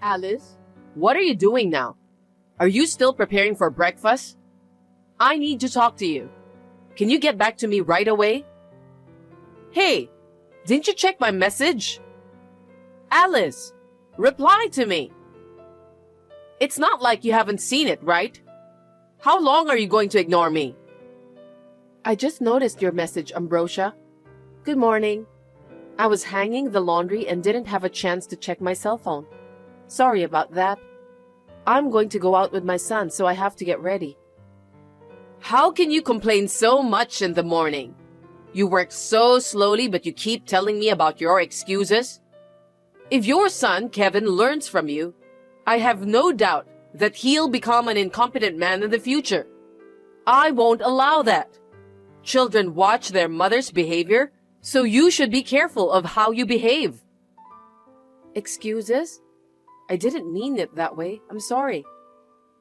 Alice, what are you doing now? Are you still preparing for breakfast? I need to talk to you. Can you get back to me right away? Hey, didn't you check my message? Alice, reply to me. It's not like you haven't seen it, right? How long are you going to ignore me? I just noticed your message, Ambrosia. Good morning. I was hanging the laundry and didn't have a chance to check my cell phone. Sorry about that. I'm going to go out with my son, so I have to get ready. How can you complain so much in the morning? You work so slowly, but you keep telling me about your excuses. If your son, Kevin, learns from you, I have no doubt that he'll become an incompetent man in the future. I won't allow that. Children watch their mother's behavior, so you should be careful of how you behave. Excuses? I didn't mean it that way. I'm sorry.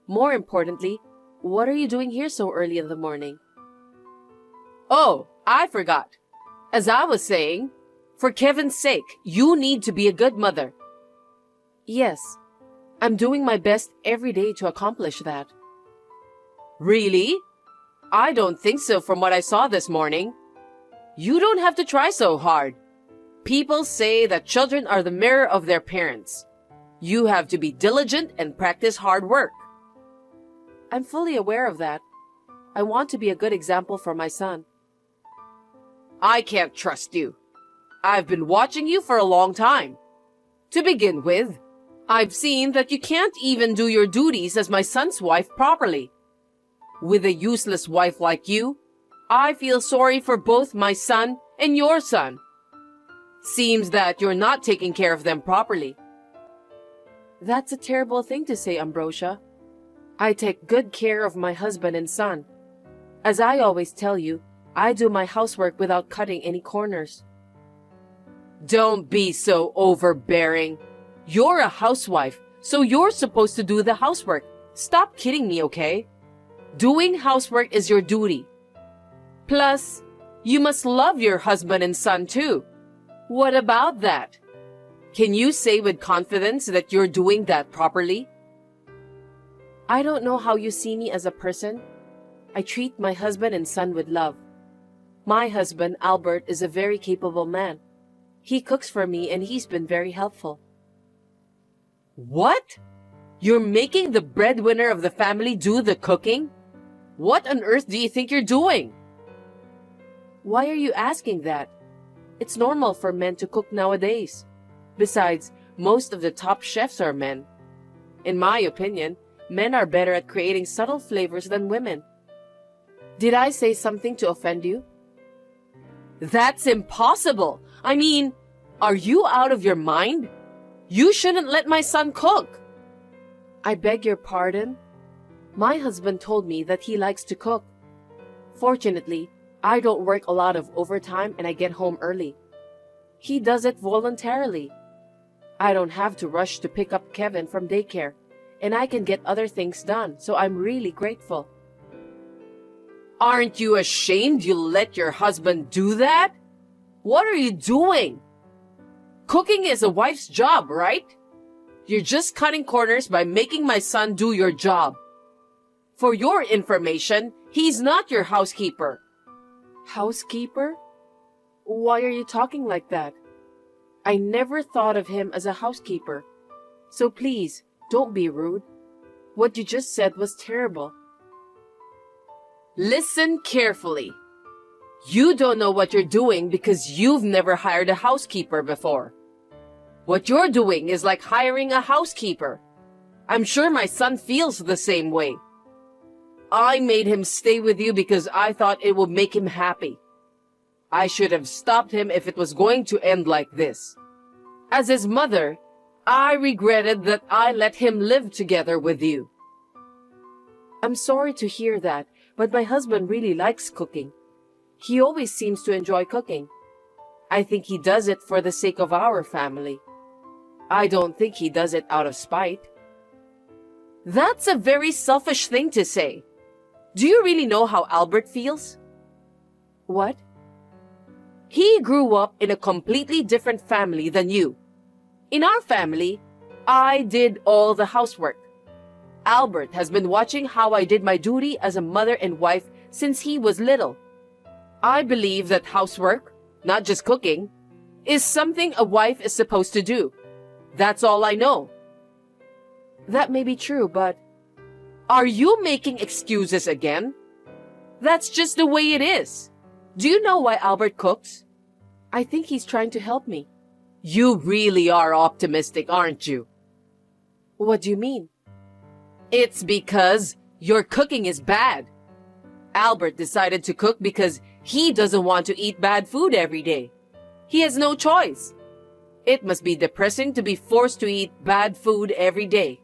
More importantly, what are you doing here so early in the morning? Oh, I forgot. As I was saying, for Kevin's sake, you need to be a good mother. Yes, I'm doing my best every day to accomplish that. Really? I don't think so from what I saw this morning. You don't have to try so hard. People say that children are the mirror of their parents. You have to be diligent and practice hard work. I'm fully aware of that. I want to be a good example for my son. I can't trust you. I've been watching you for a long time. To begin with, I've seen that you can't even do your duties as my son's wife properly. With a useless wife like you, I feel sorry for both my son and your son. Seems that you're not taking care of them properly. That's a terrible thing to say, Ambrosia. I take good care of my husband and son. As I always tell you, I do my housework without cutting any corners. Don't be so overbearing. You're a housewife, so you're supposed to do the housework. Stop kidding me, okay? Doing housework is your duty. Plus, you must love your husband and son too. What about that? Can you say with confidence that you're doing that properly? I don't know how you see me as a person. I treat my husband and son with love. My husband, Albert, is a very capable man. He cooks for me and he's been very helpful. What? You're making the breadwinner of the family do the cooking? What on earth do you think you're doing? Why are you asking that? It's normal for men to cook nowadays. Besides, most of the top chefs are men. In my opinion, men are better at creating subtle flavors than women. Did I say something to offend you? That's impossible. I mean, are you out of your mind? You shouldn't let my son cook. I beg your pardon? My husband told me that he likes to cook. Fortunately, I don't work a lot of overtime and I get home early. He does it voluntarily. I don't have to rush to pick up Kevin from daycare, and I can get other things done, so I'm really grateful. Aren't you ashamed you let your husband do that? What are you doing? Cooking is a wife's job, right? You're just cutting corners by making my son do your job. For your information, he's not your housekeeper. Housekeeper? Why are you talking like that? I never thought of him as a housekeeper. So please, don't be rude. What you just said was terrible. Listen carefully. You don't know what you're doing because you've never hired a housekeeper before. What you're doing is like hiring a housekeeper. I'm sure my son feels the same way. I made him stay with you because I thought it would make him happy. I should have stopped him if it was going to end like this. As his mother, I regretted that I let him live together with you. I'm sorry to hear that, but my husband really likes cooking. He always seems to enjoy cooking. I think he does it for the sake of our family. I don't think he does it out of spite. That's a very selfish thing to say. Do you really know how Albert feels? What? He grew up in a completely different family than you. In our family, I did all the housework. Albert has been watching how I did my duty as a mother and wife since he was little. I believe that housework, not just cooking, is something a wife is supposed to do. That's all I know. That may be true, but... Are you making excuses again? That's just the way it is. Do you know why Albert cooks? I think he's trying to help me. You really are optimistic, aren't you? What do you mean? It's because your cooking is bad. Albert decided to cook because he doesn't want to eat bad food every day. He has no choice. It must be depressing to be forced to eat bad food every day.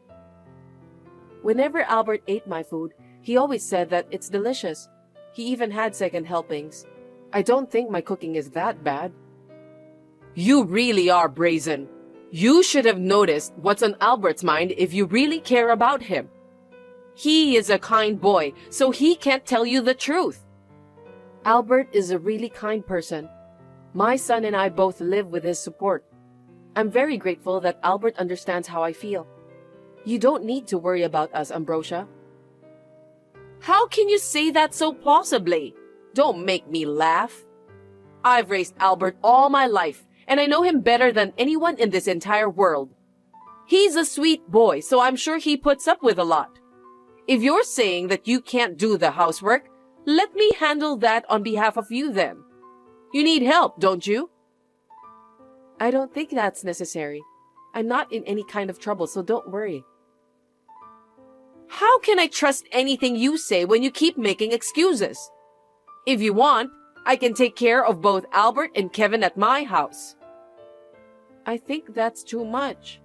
Whenever Albert ate my food, he always said that it's delicious. He even had second helpings. I don't think my cooking is that bad. You really are brazen. You should have noticed what's on Albert's mind if you really care about him. He is a kind boy, so he can't tell you the truth. Albert is a really kind person. My son and I both live with his support. I'm very grateful that Albert understands how I feel. You don't need to worry about us, Ambrosia. How can you say that so plausibly? Don't make me laugh. I've raised Albert all my life, and I know him better than anyone in this entire world. He's a sweet boy, so I'm sure he puts up with a lot. If you're saying that you can't do the housework, let me handle that on behalf of you then. You need help, don't you? I don't think that's necessary. I'm not in any kind of trouble, so don't worry. How can I trust anything you say when you keep making excuses? If you want, I can take care of both Albert and Kevin at my house. I think that's too much.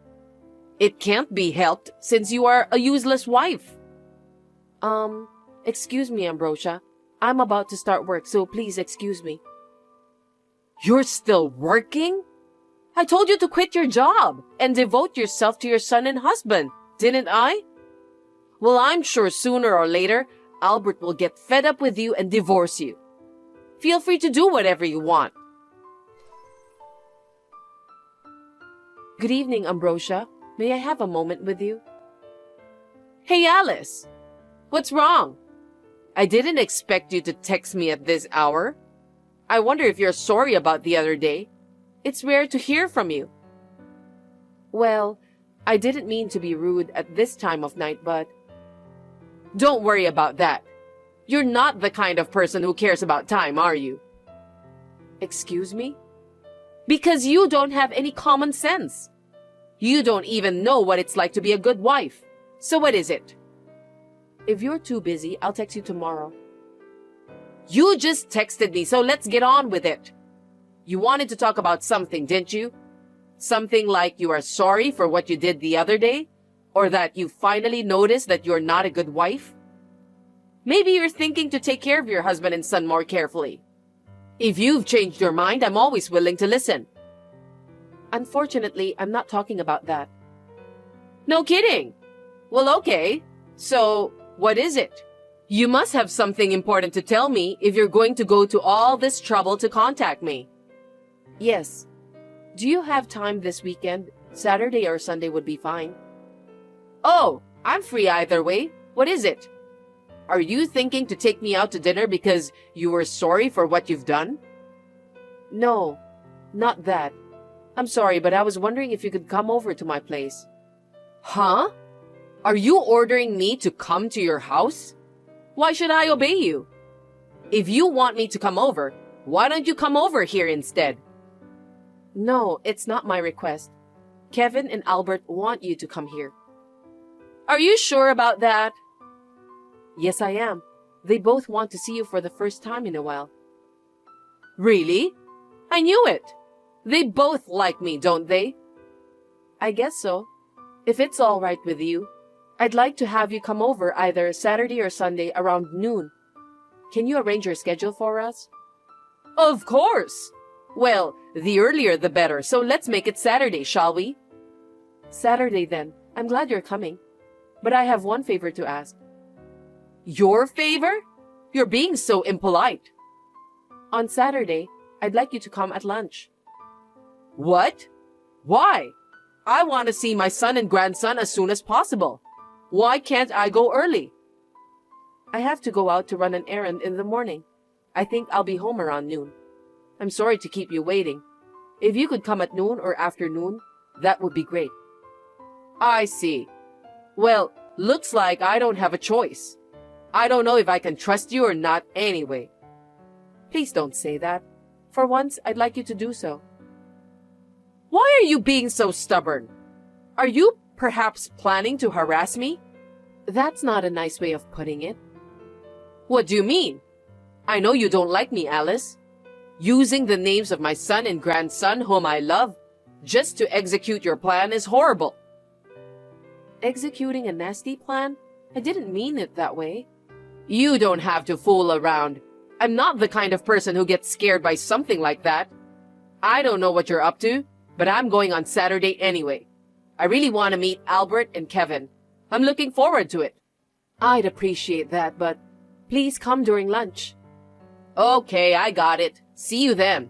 It can't be helped since you are a useless wife. Excuse me, Ambrosia. I'm about to start work, so please excuse me. You're still working? I told you to quit your job and devote yourself to your son and husband, didn't I? Well, I'm sure sooner or later, Albert will get fed up with you and divorce you. Feel free to do whatever you want. Good evening, Ambrosia. May I have a moment with you? Hey, Alice. What's wrong? I didn't expect you to text me at this hour. I wonder if you're sorry about the other day. It's rare to hear from you. Well, I didn't mean to be rude at this time of night, but... Don't worry about that. You're not the kind of person who cares about time, are you? Excuse me? Because you don't have any common sense. You don't even know what it's like to be a good wife. So what is it? If you're too busy, I'll text you tomorrow. You just texted me, so let's get on with it. You wanted to talk about something, didn't you? Something like you are sorry for what you did the other day? Or that you finally noticed that you're not a good wife? Maybe you're thinking to take care of your husband and son more carefully. If you've changed your mind, I'm always willing to listen. Unfortunately, I'm not talking about that. No kidding. Well, okay. So, what is it? You must have something important to tell me if you're going to go to all this trouble to contact me. Yes. Do you have time this weekend? Saturday or Sunday would be fine. Oh, I'm free either way. What is it? Are you thinking to take me out to dinner because you were sorry for what you've done? No, not that. I'm sorry, but I was wondering if you could come over to my place. Huh? Are you ordering me to come to your house? Why should I obey you? If you want me to come over, why don't you come over here instead? No, it's not my request. Kevin and Albert want you to come here. Are you sure about that? Yes, I am. They both want to see you for the first time in a while. Really? I knew it. They both like me, don't they? I guess so. If it's all right with you, I'd like to have you come over either Saturday or Sunday around noon. Can you arrange your schedule for us? Of course! Well, the earlier the better, so let's make it Saturday, shall we? Saturday then. I'm glad you're coming. But I have one favor to ask. Your favor? You're being so impolite. On Saturday, I'd like you to come at lunch. What? Why? I want to see my son and grandson as soon as possible. Why can't I go early? I have to go out to run an errand in the morning. I think I'll be home around noon. I'm sorry to keep you waiting. If you could come at noon or afternoon, that would be great. I see. Well, looks like I don't have a choice. I don't know if I can trust you or not anyway. Please don't say that. For once, I'd like you to do so. Why are you being so stubborn? Are you perhaps planning to harass me? That's not a nice way of putting it. What do you mean? I know you don't like me, Alice. Using the names of my son and grandson whom I love just to execute your plan is horrible. Executing a nasty plan? I didn't mean it that way. You don't have to fool around. I'm not the kind of person who gets scared by something like that. I don't know what you're up to, but I'm going on Saturday anyway. I really want to meet Albert and Kevin. I'm looking forward to it. I'd appreciate that, but please come during lunch. Okay, I got it. See you then.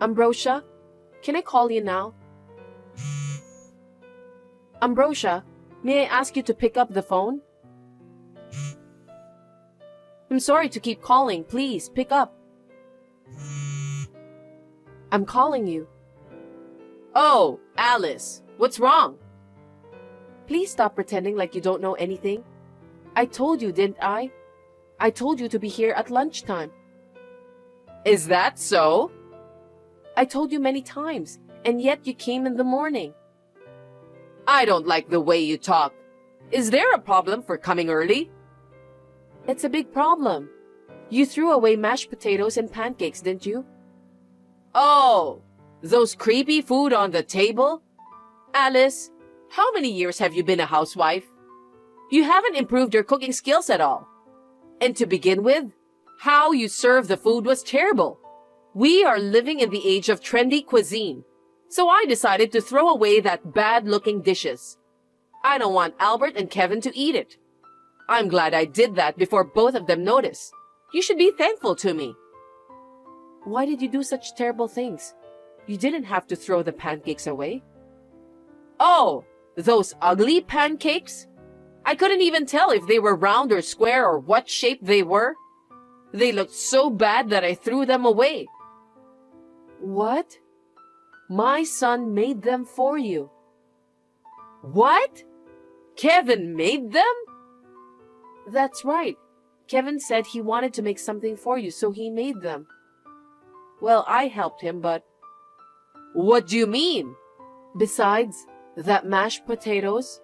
Ambrosia, can I call you now? Ambrosia, may I ask you to pick up the phone? I'm sorry to keep calling. Please, pick up. I'm calling you. Oh, Alice, what's wrong? Please stop pretending like you don't know anything. I told you, didn't I? I told you to be here at lunchtime. Is that so? I told you many times, and yet you came in the morning. I don't like the way you talk. Is there a problem for coming early? It's a big problem. You threw away mashed potatoes and pancakes, didn't you? Oh, those creepy food on the table? Alice, how many years have you been a housewife? You haven't improved your cooking skills at all. And to begin with, how you served the food was terrible. We are living in the age of trendy cuisine, so I decided to throw away that bad-looking dishes. I don't want Albert and Kevin to eat it. I'm glad I did that before both of them notice. You should be thankful to me. Why did you do such terrible things? You didn't have to throw the pancakes away. Oh, those ugly pancakes? I couldn't even tell if they were round or square or what shape they were. They looked so bad that I threw them away. What? My son made them for you. What? Kevin made them? That's right. Kevin said he wanted to make something for you, so he made them. Well, I helped him, but... What do you mean? Besides, that mashed potatoes,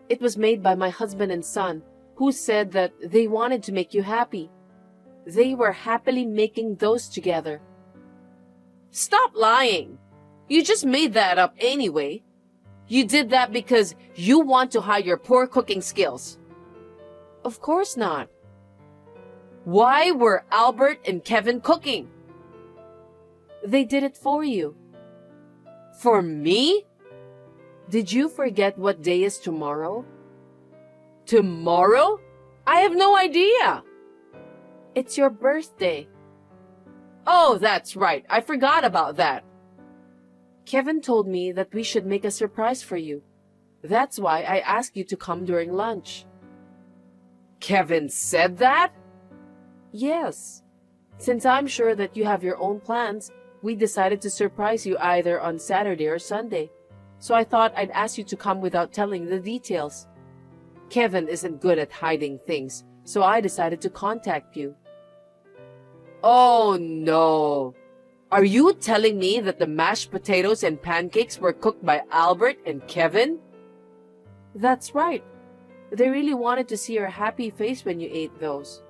it was made by my husband and son, who said that they wanted to make you happy. They were happily making those together. Stop lying! You just made that up anyway. You did that because you want to hide your poor cooking skills. Of course not. Why were Albert and Kevin cooking? They did it for you. For me? Did you forget what day is tomorrow? Tomorrow? I have no idea. It's your birthday. Oh, that's right. I forgot about that. Kevin told me that we should make a surprise for you. That's why I asked you to come during lunch. Kevin said that? Yes. Since I'm sure that you have your own plans, we decided to surprise you either on Saturday or Sunday. So I thought I'd ask you to come without telling the details. Kevin isn't good at hiding things, so I decided to contact you. Oh no! Are you telling me that the mashed potatoes and pancakes were cooked by Albert and Kevin? That's right. They really wanted to see your happy face when you ate those.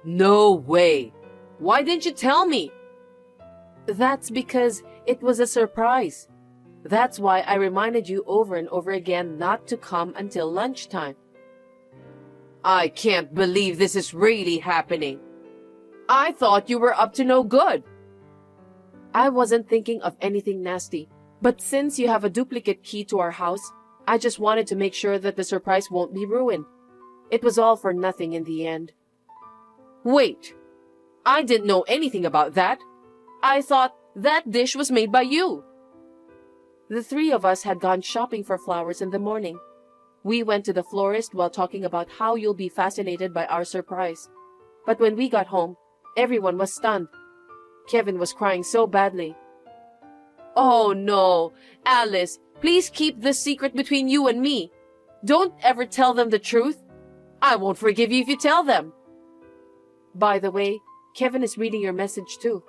No way! Why didn't you tell me? That's because it was a surprise. That's why I reminded you over and over again not to come until lunchtime. I can't believe this is really happening. I thought you were up to no good. I wasn't thinking of anything nasty, but since you have a duplicate key to our house, I just wanted to make sure that the surprise won't be ruined. It was all for nothing in the end. Wait, I didn't know anything about that. I thought That dish was made by you. The three of us had gone shopping for flowers in the morning. We went to the florist while talking about how you'll be fascinated by our surprise. But when we got home, everyone was stunned. Kevin was crying so badly. Oh no, Alice, please keep this secret between you and me. Don't ever tell them the truth. I won't forgive you if you tell them. By the way, Kevin is reading your message too.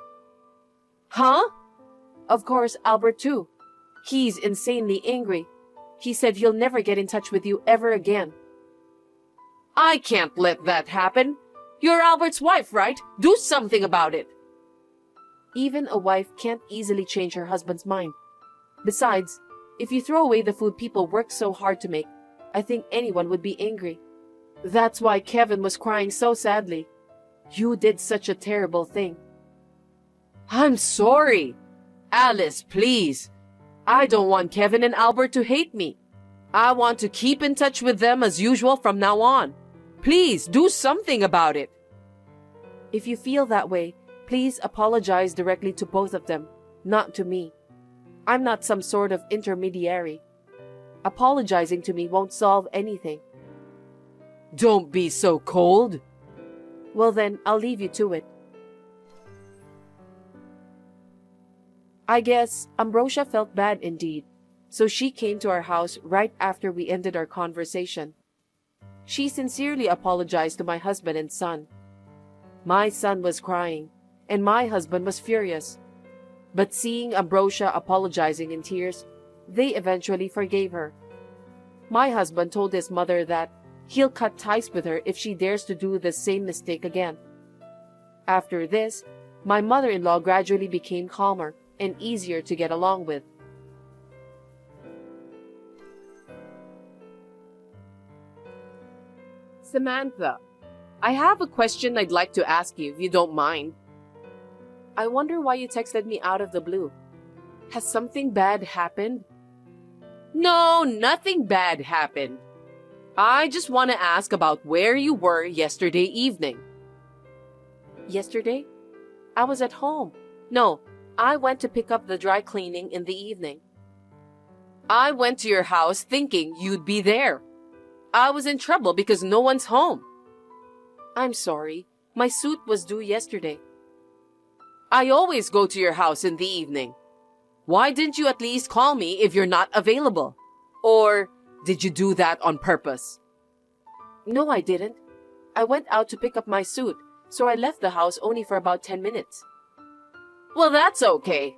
Huh? Of course, Albert too. He's insanely angry. He said he'll never get in touch with you ever again. I can't let that happen. You're Albert's wife, right? Do something about it. Even a wife can't easily change her husband's mind. Besides, if you throw away the food people work so hard to make, I think anyone would be angry. That's why Kevin was crying so sadly. You did such a terrible thing. I'm sorry. Alice, please. I don't want Kevin and Albert to hate me. I want to keep in touch with them as usual from now on. Please do something about it. If you feel that way, please apologize directly to both of them, not to me. I'm not some sort of intermediary. Apologizing to me won't solve anything. Don't be so cold. Well then, I'll leave you to it. I guess Ambrosia felt bad indeed, so she came to our house right after we ended our conversation. She sincerely apologized to my husband and son. My son was crying, and my husband was furious. But seeing Ambrosia apologizing in tears, they eventually forgave her. My husband told his mother that he'll cut ties with her if she dares to do the same mistake again. After this, my mother-in-law gradually became calmer and easier to get along with. Samantha, I have a question I'd like to ask you if you don't mind. I wonder why you texted me out of the blue. Has something bad happened? No, nothing bad happened. I just want to ask about where you were yesterday evening. Yesterday? I was at home. No, I went to pick up the dry cleaning in the evening. I went to your house thinking you'd be there. I was in trouble because no one's home. I'm sorry. My suit was due yesterday. I always go to your house in the evening. Why didn't you at least call me if you're not available? Or did you do that on purpose? No, I didn't. I went out to pick up my suit, so I left the house only for about 10 minutes. Well, that's okay.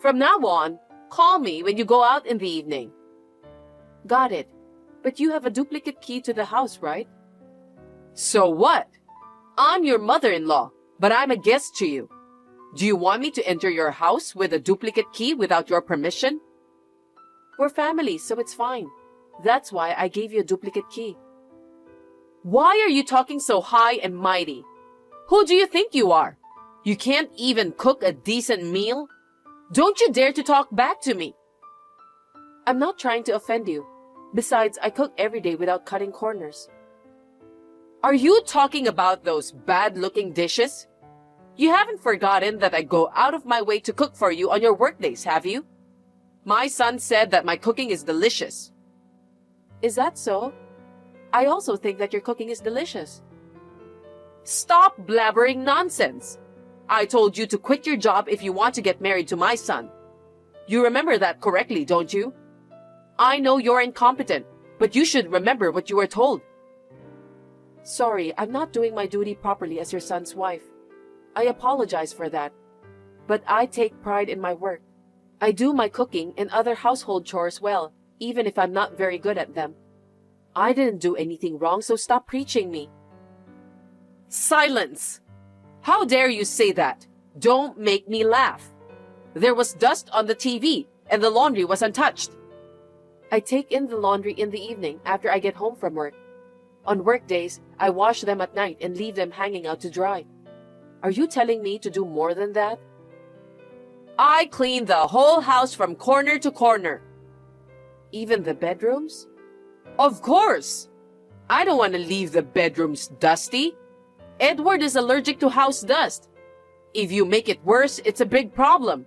From now on, call me when you go out in the evening. Got it. But you have a duplicate key to the house, right? So what? I'm your mother-in-law, but I'm a guest to you. Do you want me to enter your house with a duplicate key without your permission? We're family, so it's fine. That's why I gave you a duplicate key. Why are you talking so high and mighty? Who do you think you are? You can't even cook a decent meal? Don't you dare to talk back to me. I'm not trying to offend you. Besides, I cook every day without cutting corners. Are you talking about those bad-looking dishes? You haven't forgotten that I go out of my way to cook for you on your workdays, have you? My son said that my cooking is delicious. Is that so? I also think that your cooking is delicious. Stop blabbering nonsense. I told you to quit your job if you want to get married to my son. You remember that correctly, don't you? I know you're incompetent, but you should remember what you were told. Sorry, I'm not doing my duty properly as your son's wife. I apologize for that. But I take pride in my work. I do my cooking and other household chores well, even if I'm not very good at them. I didn't do anything wrong, so stop preaching me. Silence! How dare you say that? Don't make me laugh. There was dust on the TV, and the laundry was untouched. I take in the laundry in the evening after I get home from work. On work days, I wash them at night and leave them hanging out to dry. Are you telling me to do more than that? I clean the whole house from corner to corner. Even the bedrooms? Of course! I don't want to leave the bedrooms dusty. Edward is allergic to house dust. If you make it worse, it's a big problem.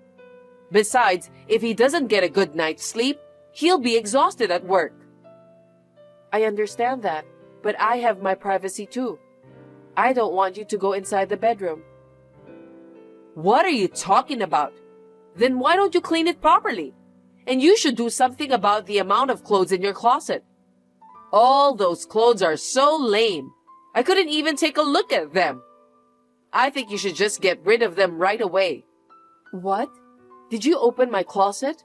Besides, if he doesn't get a good night's sleep, he'll be exhausted at work. I understand that, but I have my privacy too. I don't want you to go inside the bedroom. What are you talking about? Then why don't you clean it properly? And you should do something about the amount of clothes in your closet. All those clothes are so lame. I couldn't even take a look at them. I think you should just get rid of them right away. What? Did you open my closet?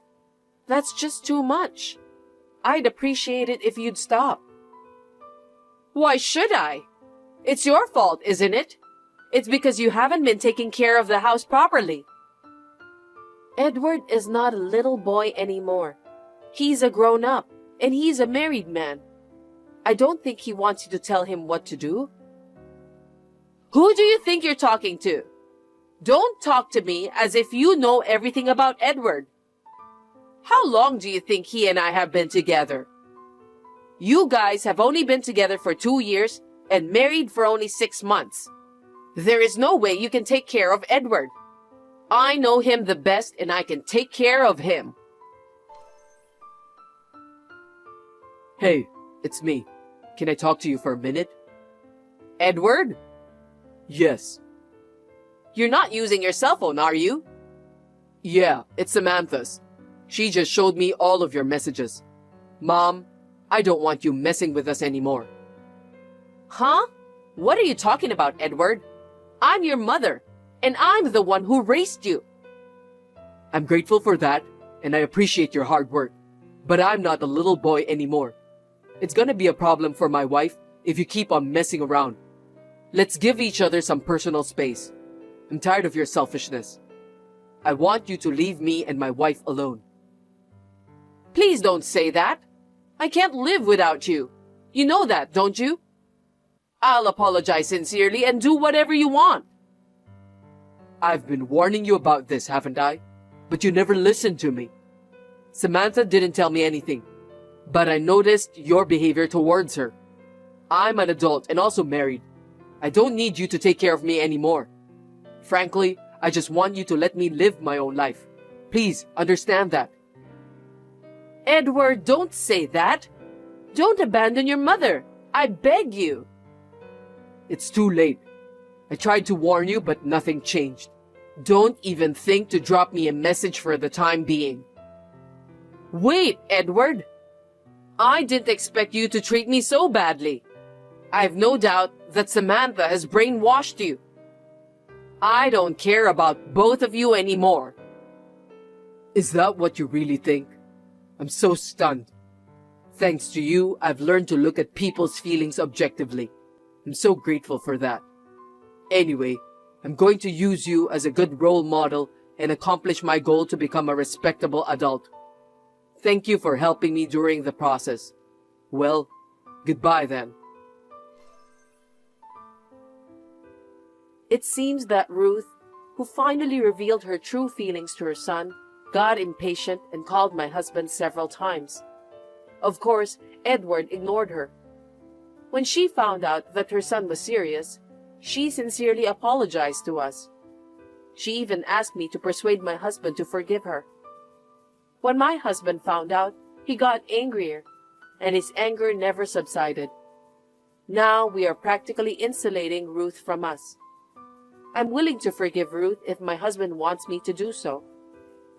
That's just too much. I'd appreciate it if you'd stop. Why should I? It's your fault, isn't it? It's because you haven't been taking care of the house properly. Edward is not a little boy anymore. He's a grown-up, and he's a married man. I don't think he wants you to tell him what to do. Who do you think you're talking to? Don't talk to me as if you know everything about Edward. How long do you think he and I have been together? You guys have only been together for 2 years and married for only 6 months. There is no way you can take care of Edward. I know him the best and I can take care of him. Hey, it's me. Can I talk to you for a minute? Edward? Yes. You're not using your cell phone, are you? Yeah, it's Samantha's. She just showed me all of your messages. Mom, I don't want you messing with us anymore. Huh? What are you talking about, Edward? I'm your mother, and I'm the one who raised you. I'm grateful for that, and I appreciate your hard work. But I'm not a little boy anymore. It's gonna be a problem for my wife if you keep on messing around. Let's give each other some personal space. I'm tired of your selfishness. I want you to leave me and my wife alone. Please don't say that. I can't live without you. You know that, don't you? I'll apologize sincerely and do whatever you want. I've been warning you about this, haven't I? But you never listened to me. Samantha didn't tell me anything, but I noticed your behavior towards her. I'm an adult and also married. I don't need you to take care of me anymore. Frankly, I just want you to let me live my own life. Please understand that. Edward, don't say that. Don't abandon your mother. I beg you. It's too late. I tried to warn you, but nothing changed. Don't even think to drop me a message for the time being. Wait, Edward. I didn't expect you to treat me so badly. I have no doubt that Samantha has brainwashed you. I don't care about both of you anymore. Is that what you really think? I'm so stunned. Thanks to you, I've learned to look at people's feelings objectively. I'm so grateful for that. Anyway, I'm going to use you as a good role model and accomplish my goal to become a respectable adult. Thank you for helping me during the process. Well, goodbye then. It seems that Ruth, who finally revealed her true feelings to her son, got impatient and called my husband several times. Of course, Edward ignored her. When she found out that her son was serious, she sincerely apologized to us. She even asked me to persuade my husband to forgive her. When my husband found out, he got angrier, and his anger never subsided. Now we are practically insulating Ruth from us. I'm willing to forgive Ruth if my husband wants me to do so,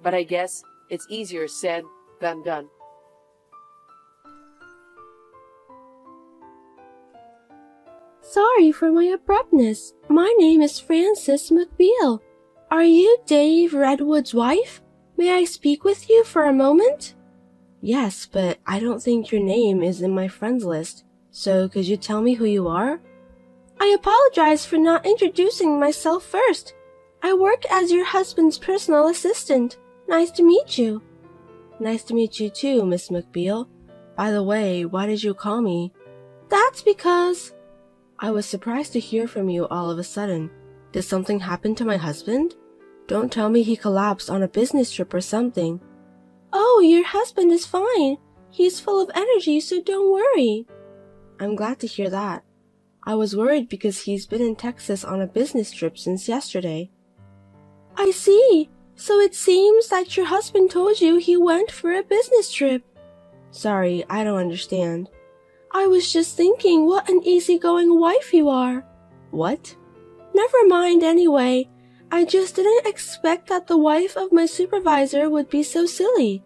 but I guess it's easier said than done. Sorry for my abruptness. My name is Frances McBeal. Are you Dave Redwood's wife? May I speak with you for a moment? Yes, but I don't think your name is in my friends list, so could you tell me who you are? I apologize for not introducing myself first. I work as your husband's personal assistant. Nice to meet you. Nice to meet you too, Miss McBeal. By the way, why did you call me? That's because... I was surprised to hear from you all of a sudden. Did something happen to my husband? Don't tell me he collapsed on a business trip or something. Oh, your husband is fine. He's full of energy, so don't worry. I'm glad to hear that. I was worried because he's been in Texas on a business trip since yesterday. I see. So it seems that your husband told you he went for a business trip. Sorry, I don't understand. I was just thinking what an easygoing wife you are. What? Never mind anyway. I just didn't expect that the wife of my supervisor would be so silly.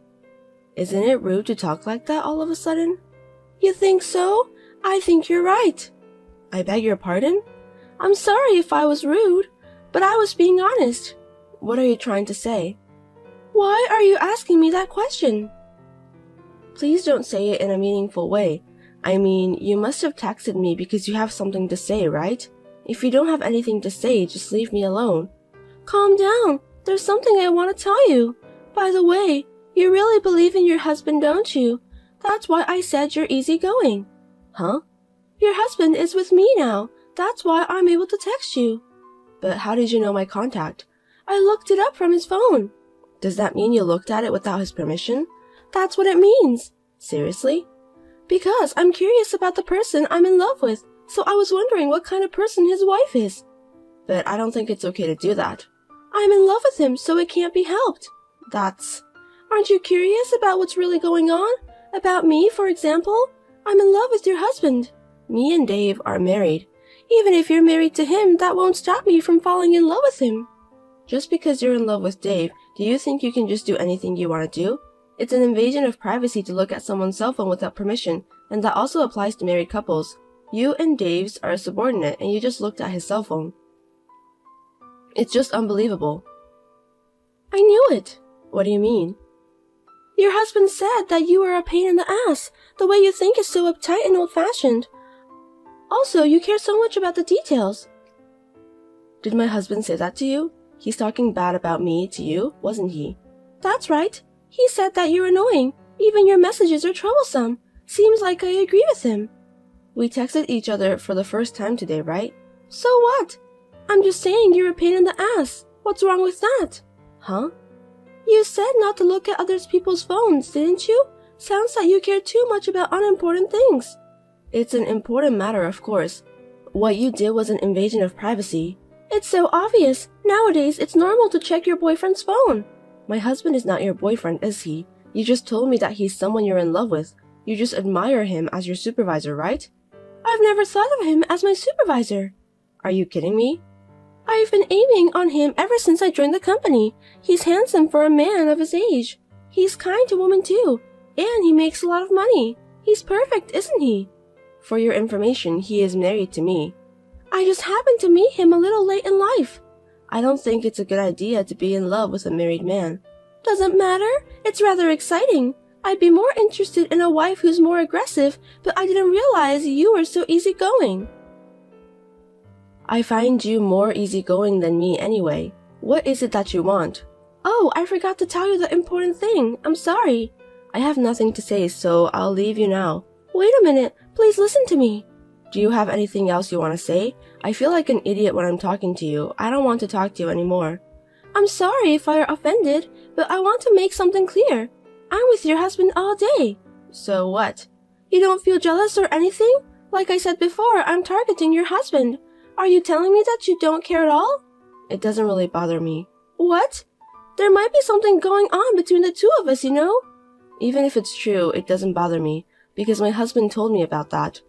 Isn't it rude to talk like that all of a sudden? You think so? I think you're right. I beg your pardon? I'm sorry if I was rude, but I was being honest. What are you trying to say? Why are you asking me that question? Please don't say it in a meaningful way. I mean, you must have texted me because you have something to say, right? If you don't have anything to say, just leave me alone. Calm down. There's something I want to tell you. By the way, you really believe in your husband, don't you? That's why I said you're easygoing. Huh? Your husband is with me now. That's why I'm able to text you. But how did you know my contact? I looked it up from his phone. Does that mean you looked at it without his permission? That's what it means. Seriously? Because I'm curious about the person I'm in love with, so I was wondering what kind of person his wife is. But I don't think it's okay to do that. I'm in love with him, so it can't be helped. Aren't you curious about what's really going on? About me, for example? I'm in love with your husband. Me and Dave are married. Even if you're married to him, that won't stop me from falling in love with him. Just because you're in love with Dave, do you think you can just do anything you want to do? It's an invasion of privacy to look at someone's cell phone without permission, and that also applies to married couples. You and Dave's are a subordinate, and you just looked at his cell phone. It's just unbelievable. I knew it. What do you mean? Your husband said that you are a pain in the ass. The way you think is so uptight and old-fashioned. Also, you care so much about the details. Did my husband say that to you? He's talking bad about me to you, wasn't he? That's right. He said that you're annoying. Even your messages are troublesome. Seems like I agree with him. We texted each other for the first time today, right? So what? I'm just saying you're a pain in the ass. What's wrong with that? Huh? You said not to look at other people's phones, didn't you? Sounds like you care too much about unimportant things. It's an important matter, of course. What you did was an invasion of privacy. It's so obvious. Nowadays, it's normal to check your boyfriend's phone. My husband is not your boyfriend, is he? You just told me that he's someone you're in love with. You just admire him as your supervisor, right? I've never thought of him as my supervisor. Are you kidding me? I've been aiming on him ever since I joined the company. He's handsome for a man of his age. He's kind to women too. And he makes a lot of money. He's perfect, isn't he? For your information, he is married to me. I just happened to meet him a little late in life. I don't think it's a good idea to be in love with a married man. Doesn't matter. It's rather exciting. I'd be more interested in a wife who's more aggressive, but I didn't realize you were so easygoing. I find you more easygoing than me anyway. What is it that you want? Oh, I forgot to tell you the important thing. I'm sorry. I have nothing to say, so I'll leave you now. Wait a minute. Please listen to me. Do you have anything else you want to say? I feel like an idiot when I'm talking to you. I don't want to talk to you anymore. I'm sorry if I are offended, but I want to make something clear. I'm with your husband all day. So what? You don't feel jealous or anything? Like I said before, I'm targeting your husband. Are you telling me that you don't care at all? It doesn't really bother me. What? There might be something going on between the two of us, you know? Even if it's true, it doesn't bother me, because my husband told me about that.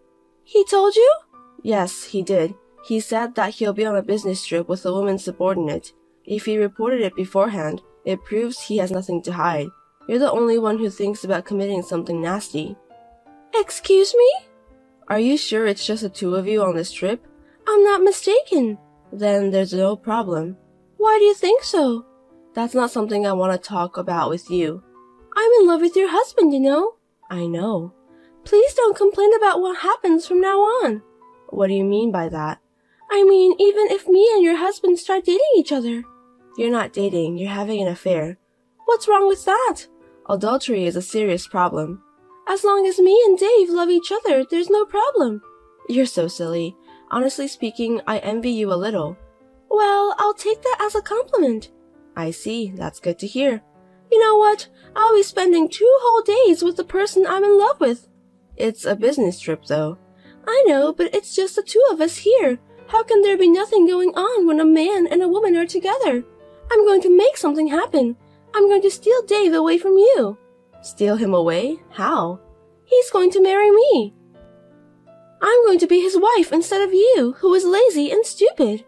He told you? Yes, he did. He said that he'll be on a business trip with a woman subordinate. If he reported it beforehand, it proves he has nothing to hide. You're the only one who thinks about committing something nasty. Excuse me? Are you sure it's just the two of you on this trip? I'm not mistaken. Then there's no problem. Why do you think so? That's not something I want to talk about with you. I'm in love with your husband, you know. I know. Please don't complain about what happens from now on. What do you mean by that? I mean, even if me and your husband start dating each other. You're not dating, you're having an affair. What's wrong with that? Adultery is a serious problem. As long as me and Dave love each other, there's no problem. You're so silly. Honestly speaking, I envy you a little. Well, I'll take that as a compliment. I see, that's good to hear. You know what? I'll be spending 2 whole days with the person I'm in love with. It's a business trip, though. I know, but it's just the two of us here. How can there be nothing going on when a man and a woman are together? I'm going to make something happen. I'm going to steal Dave away from you. Steal him away? How? He's going to marry me. I'm going to be his wife instead of you, who is lazy and stupid.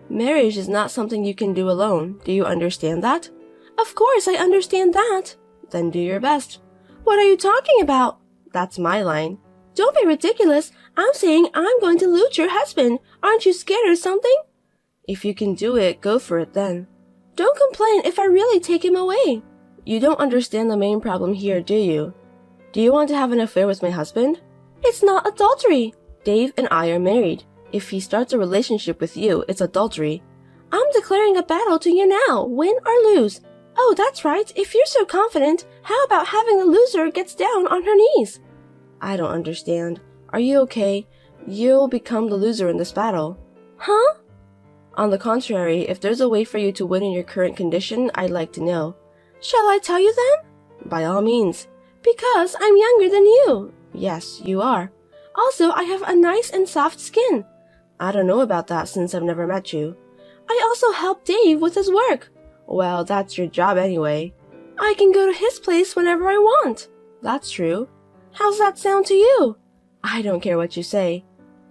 Marriage is not something you can do alone. Do you understand that? Of course I understand that. Then do your best. What are you talking about? That's my line. Don't be ridiculous. I'm saying I'm going to loot your husband. Aren't you scared or something? If you can do it, go for it then. Don't complain if I really take him away. You don't understand the main problem here, do you? Do you want to have an affair with my husband? It's not adultery. Dave and I are married. If he starts a relationship with you, it's adultery. I'm declaring a battle to you now, win or lose. Oh, that's right. If you're so confident, how about having the loser gets down on her knees? I don't understand. Are you okay? You'll become the loser in this battle. Huh? On the contrary, if there's a way for you to win in your current condition, I'd like to know. Shall I tell you then? By all means. Because I'm younger than you. Yes, you are. Also, I have a nice and soft skin. I don't know about that since I've never met you. I also help Dave with his work. Well, that's your job anyway. I can go to his place whenever I want. That's true. How's that sound to you? I don't care what you say.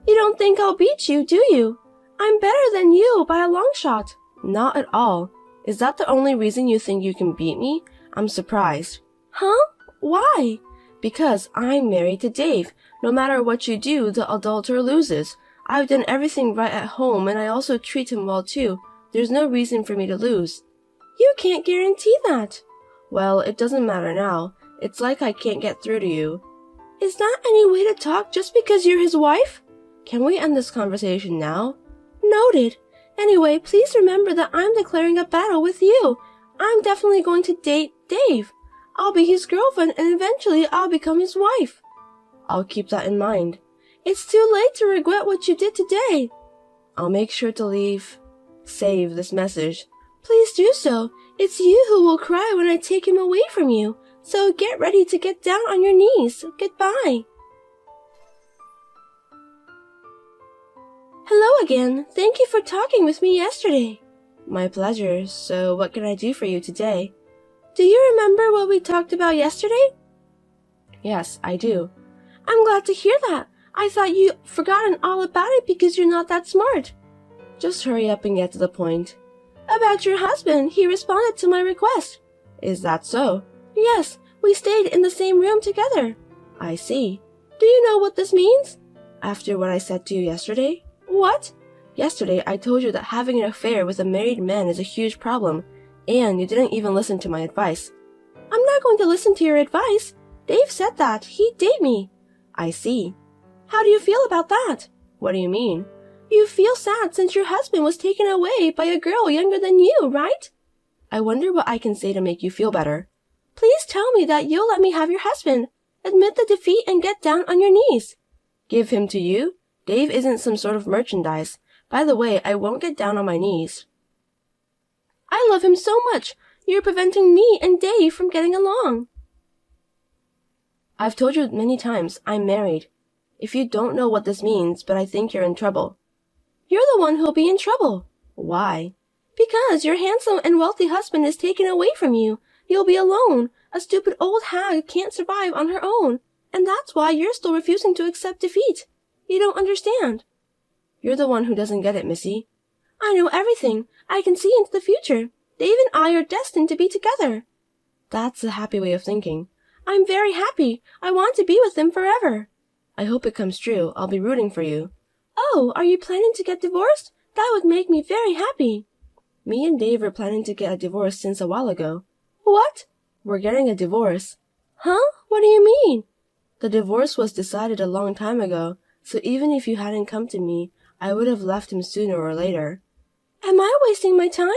You don't think I'll beat you, do you? I'm better than you by a long shot. Not at all. Is that the only reason you think you can beat me? I'm surprised. Huh? Why? Because I'm married to Dave. No matter what you do, the adulterer loses. I've done everything right at home and I also treat him well too. There's no reason for me to lose. You can't guarantee that. Well, it doesn't matter now. It's like I can't get through to you. Is that any way to talk just because you're his wife? Can we end this conversation now? Noted. Anyway, please remember that I'm declaring a battle with you. I'm definitely going to date Dave. I'll be his girlfriend and eventually I'll become his wife. I'll keep that in mind. It's too late to regret what you did today. I'll make sure to save this message. Please do so. It's you who will cry when I take him away from you. So get ready to get down on your knees. Goodbye. Hello again. Thank you for talking with me yesterday. My pleasure. So what can I do for you today? Do you remember what we talked about yesterday? Yes, I do. I'm glad to hear that. I thought you'd forgotten all about it because you're not that smart. Just hurry up and get to the point. About your husband, he responded to my request. Is that so? Yes, we stayed in the same room together. I see. Do you know what this means? After what I said to you yesterday? What? Yesterday I told you that having an affair with a married man is a huge problem, and you didn't even listen to my advice. I'm not going to listen to your advice. Dave said that. He'd date me. I see. How do you feel about that? What do you mean? You feel sad since your husband was taken away by a girl younger than you, right? I wonder what I can say to make you feel better. Please tell me that you'll let me have your husband. Admit the defeat and get down on your knees. Give him to you? Dave isn't some sort of merchandise. By the way, I won't get down on my knees. I love him so much. You're preventing me and Dave from getting along. I've told you many times, I'm married. If you don't know what this means, but I think you're in trouble. You're the one who'll be in trouble. Why? Because your handsome and wealthy husband is taken away from you. You'll be alone. A stupid old hag can't survive on her own. And that's why you're still refusing to accept defeat. You don't understand. You're the one who doesn't get it, Missy. I know everything. I can see into the future. Dave and I are destined to be together. That's a happy way of thinking. I'm very happy. I want to be with him forever. I hope it comes true. I'll be rooting for you. Oh, are you planning to get divorced? That would make me very happy. Me and Dave are planning to get a divorce since a while ago. What? We're getting a divorce. Huh? What do you mean? The divorce was decided a long time ago, so even if you hadn't come to me, I would have left him sooner or later. Am I wasting my time?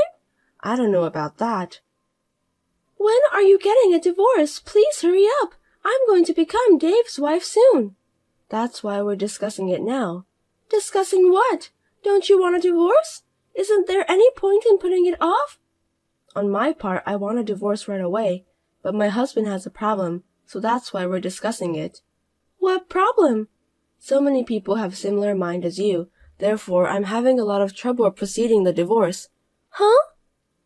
I don't know about that. When are you getting a divorce? Please hurry up. I'm going to become Dave's wife soon. That's why we're discussing it now. Discussing what? Don't you want a divorce? Isn't there any point in putting it off? On my part, I want a divorce right away, but my husband has a problem, so that's why we're discussing it. What problem? So many people have similar mind as you, therefore I'm having a lot of trouble proceeding the divorce. Huh?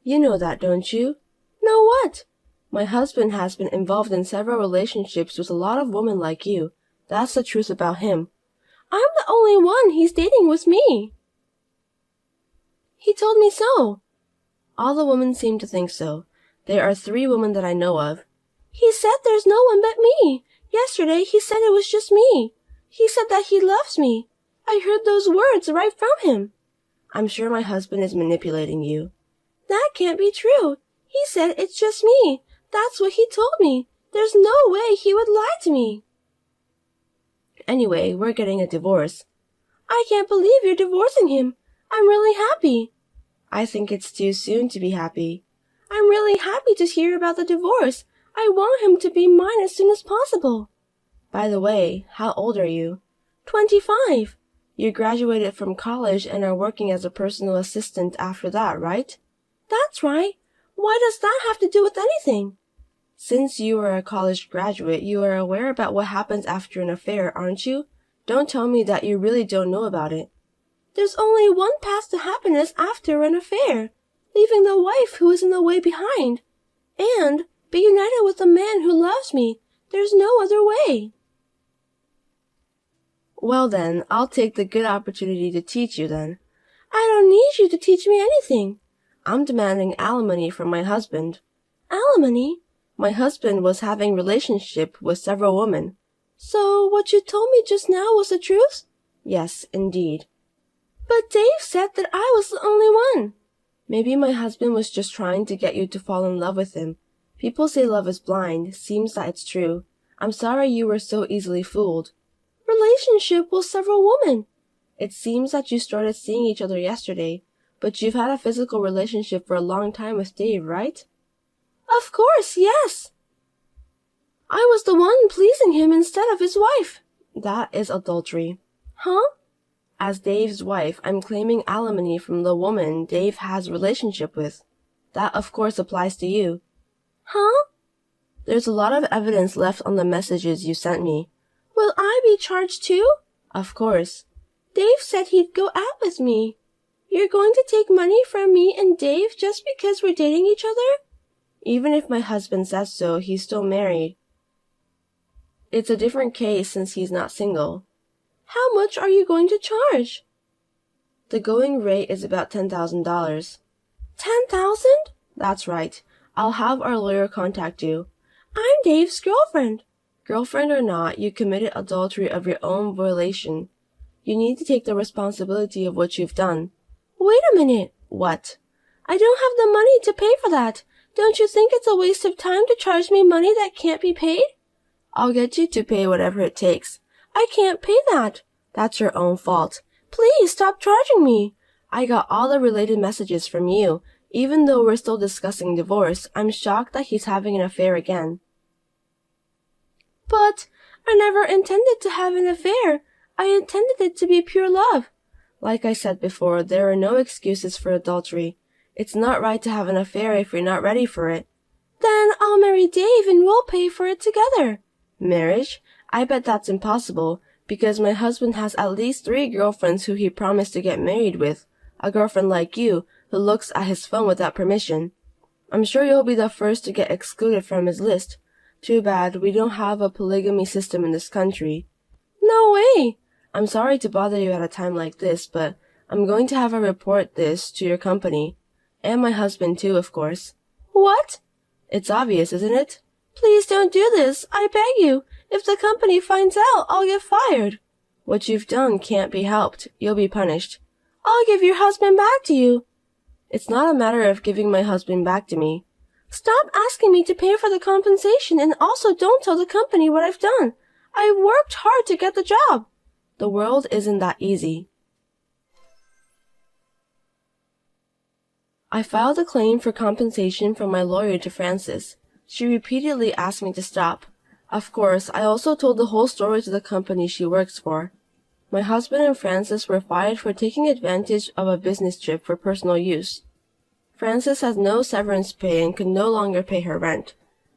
You know that, don't you? Know what? My husband has been involved in several relationships with a lot of women like you. That's the truth about him. I'm the only one he's dating with me. He told me so. All the women seem to think so. There are 3 women that I know of. He said there's no one but me. Yesterday he said it was just me. He said that he loves me. I heard those words right from him. I'm sure my husband is manipulating you. That can't be true. He said it's just me. That's what he told me. There's no way he would lie to me. Anyway, we're getting a divorce. I can't believe you're divorcing him. I'm really happy. I think it's too soon to be happy. I'm really happy to hear about the divorce. I want him to be mine as soon as possible. By the way, how old are you? 25. You graduated from college and are working as a personal assistant after that, right? That's right. Why does that have to do with anything? Since you are a college graduate, you are aware about what happens after an affair, aren't you? Don't tell me that you really don't know about it. There's only one path to happiness after an affair, leaving the wife who is in the way behind, and be united with the man who loves me. There's no other way. Well then, I'll take the good opportunity to teach you then. I don't need you to teach me anything. I'm demanding alimony from my husband. Alimony? My husband was having relationship with several women. So what you told me just now was the truth? Yes, indeed. But Dave said that I was the only one. Maybe my husband was just trying to get you to fall in love with him. People say love is blind. Seems that it's true. I'm sorry you were so easily fooled. Relationship with several women. It seems that you started seeing each other yesterday, but you've had a physical relationship for a long time with Dave, right? Of course, yes. I was the one pleasing him instead of his wife. That is adultery. Huh? As Dave's wife, I'm claiming alimony from the woman Dave has a relationship with. That, of course, applies to you. Huh? There's a lot of evidence left on the messages you sent me. Will I be charged too? Of course. Dave said he'd go out with me. You're going to take money from me and Dave just because we're dating each other? Even if my husband says so, he's still married. It's a different case since he's not single. How much are you going to charge? The going rate is about $10,000. $10,000? That's right. I'll have our lawyer contact you. I'm Dave's girlfriend. Girlfriend or not, you committed adultery of your own violation. You need to take the responsibility of what you've done. Wait a minute. What? I don't have the money to pay for that. Don't you think it's a waste of time to charge me money that can't be paid? I'll get you to pay whatever it takes. I can't pay that. That's your own fault. Please stop charging me. I got all the related messages from you. Even though we're still discussing divorce, I'm shocked that he's having an affair again. But I never intended to have an affair. I intended it to be pure love. Like I said before, there are no excuses for adultery. It's not right to have an affair if you're not ready for it. Then I'll marry Dave and we'll pay for it together. Marriage? I bet that's impossible, because my husband has at least 3 girlfriends who he promised to get married with. A girlfriend like you, who looks at his phone without permission. I'm sure you'll be the first to get excluded from his list. Too bad we don't have a polygamy system in this country. No way! I'm sorry to bother you at a time like this, but I'm going to have her report this to your company. And my husband too, of course. What? It's obvious, isn't it? Please don't do this, I beg you. If the company finds out, I'll get fired. What you've done can't be helped. You'll be punished. I'll give your husband back to you. It's not a matter of giving my husband back to me. Stop asking me to pay for the compensation, and also don't tell the company what I've done. I worked hard to get the job. The world isn't that easy. I filed a claim for compensation from my lawyer to Frances. She repeatedly asked me to stop. Of course, I also told the whole story to the company she works for. My husband and Frances were fired for taking advantage of a business trip for personal use. Frances has no severance pay and can no longer pay her rent.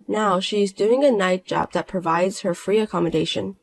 Now she is doing a night job that provides her free accommodation.